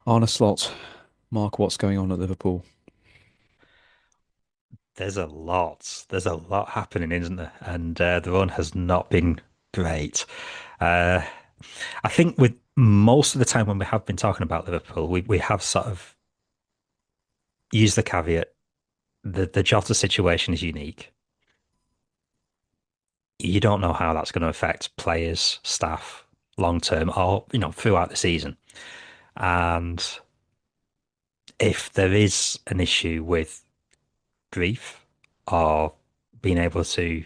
Arne slot. Mark, what's going on at Liverpool? There's a lot happening, isn't there? And the run has not been great. Uh, I think with most of the time when we have been talking about Liverpool, we have sort of used the caveat the Jota situation is unique. You don't know how that's going to affect players, staff, long term, or throughout the season. And if there is an issue with grief or being able to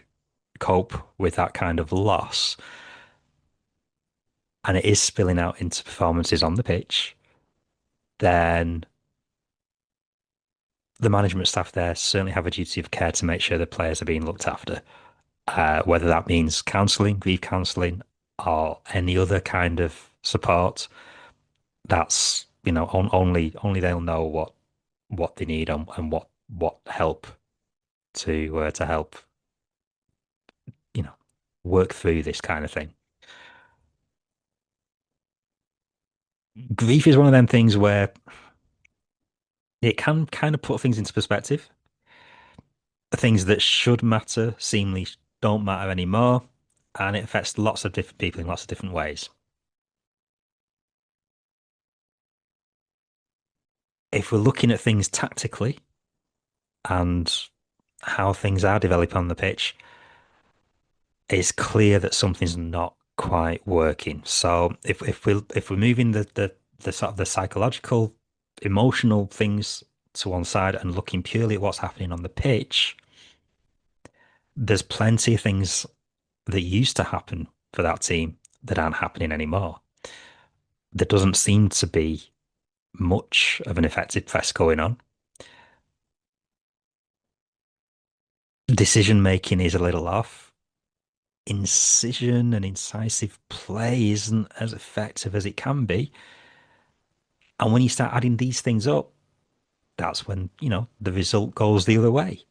cope with that kind of loss, and it is spilling out into performances on the pitch, then the management staff there certainly have a duty of care to make sure the players are being looked after. Whether that means counselling, grief counselling, or any other kind of support, that's only they'll know what they need and what help to help you know work through this kind of thing. Grief is one of them things where it can kind of put things into perspective. Things that should matter seemingly don't matter anymore, and it affects lots of different people in lots of different ways. If we're looking at things tactically and how things are developing on the pitch, it's clear that something's not quite working. So if we're moving the sort of the psychological, emotional things to one side and looking purely at what's happening on the pitch, there's plenty of things that used to happen for that team that aren't happening anymore. There doesn't seem to be much of an effective press going on. Decision making is a little off. Incision and incisive play isn't as effective as it can be. And when you start adding these things up, that's when, the result goes the other way.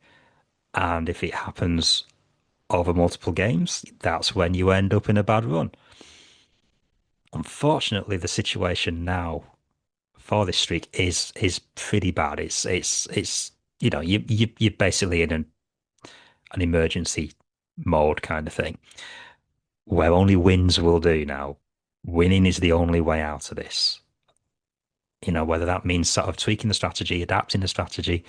And if it happens over multiple games, that's when you end up in a bad run. Unfortunately, the situation now for this streak is pretty bad. It's you're basically in an emergency mode kind of thing where only wins will do now. Winning is the only way out of this. Whether that means sort of tweaking the strategy, adapting the strategy,